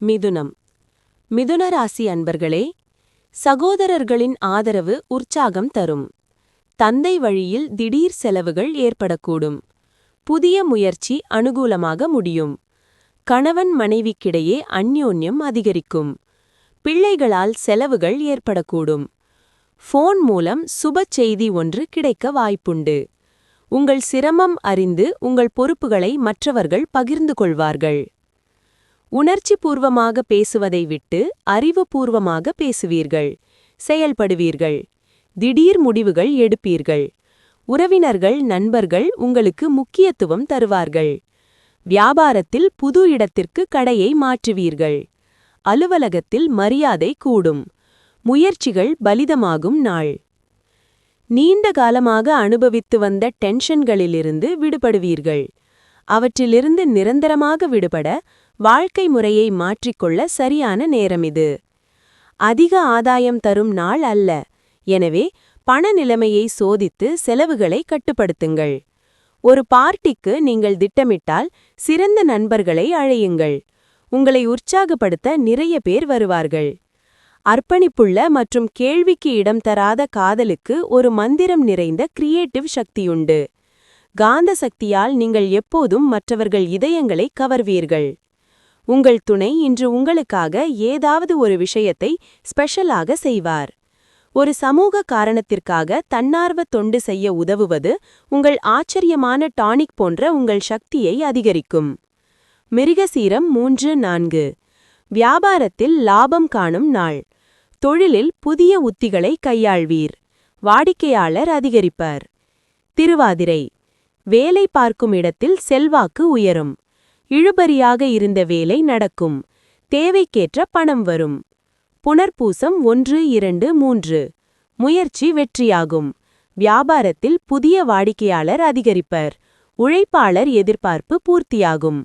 மிதுனம். மிதுன ராசி அன்பர்களே, சகோதரர்களின் ஆதரவு உற்சாகம் தரும். தந்தை வழியில் திடீர் செலவுகள் ஏற்படக்கூடும். புதிய முயற்சி அனுகூலமாக முடியும். கணவன் மனைவிக்கிடையே அந்யோன்யம் அதிகரிக்கும். பிள்ளைகளால் செலவுகள் ஏற்படக்கூடும். ஃபோன் மூலம் சுப செய்தி ஒன்று கிடைக்க வாய்ப்புண்டு. உங்கள் சிரமம் அறிந்து உங்கள் பொறுப்புகளை மற்றவர்கள் பகிர்ந்து கொள்வார்கள். உணர்ச்சிபூர்வமாக பேசுவதை விட்டு அறிவுபூர்வமாக பேசுவீர்கள், செயல்படுவீர்கள். திடீர் முடிவுகள் எடுப்பீர்கள். உறவினர்கள் நண்பர்கள் உங்களுக்கு முக்கியத்துவம் தருவார்கள். வியாபாரத்தில் புது இடத்திற்கு கடையை மாற்றுவீர்கள். அலுவலகத்தில் மரியாதை கூடும். முயற்சிகள் பலிதமாகும் நாள். நீண்ட காலமாக அனுபவித்து வந்த டென்ஷன்களிலிருந்து விடுபடுவீர்கள். அவற்றிலிருந்து நிரந்தரமாக விடுபட வாழ்க்கை முறையை மாற்றிக்கொள்ள சரியான நேரம் இது. அதிக ஆதாயம் தரும் நாள் அல்ல. எனவே பண நிலைமையை சோதித்து செலவுகளை கட்டுப்படுத்துங்கள். ஒரு பார்ட்டிக்கு நீங்கள் திட்டமிட்டால் சிறந்த நண்பர்களை அழையுங்கள். உங்களை உற்சாகப்படுத்த நிறைய பேர் வருவார்கள். அர்ப்பணிப்புள்ள மற்றும் கேள்விக்கு இடம் தராத காதலுக்கு ஒரு மந்திரம் நிறைந்த கிரியேட்டிவ் சக்தியுண்டு. காந்த சக்தியால் நீங்கள் எப்போதும் மற்றவர்கள் இதயங்களை கவர்வீர்கள். உங்கள் துணை இன்று உங்களுக்காக ஏதாவது ஒரு விஷயத்தை ஸ்பெஷலாக செய்வார். ஒரு சமூக காரணத்திற்காக தன்னார்வ தொண்டு செய்ய உதவுவது உங்கள் ஆச்சரியமான டானிக் போன்ற உங்கள் சக்தியை அதிகரிக்கும். மிருகசீரம் 3-4. வியாபாரத்தில் லாபம் காணும் நாள். தொழிலில் புதிய உத்திகளை கையாள்வீர். வாடிக்கையாளர் அதிகரிப்பார். திருவாதிரை. வேலை பார்க்கும் இடத்தில் செல்வாக்கு உயரும். இழுபறியாக இருந்த வேலை நடக்கும். தேவைக்கேற்ற பணம் வரும். புனர்பூசம் 1-2-3. முயற்சி வெற்றியாகும். வியாபாரத்தில் புதிய வாடிக்கையாளர் அதிகரிப்பர். உழைப்பாளர் எதிர்பார்ப்பு பூர்த்தியாகும்.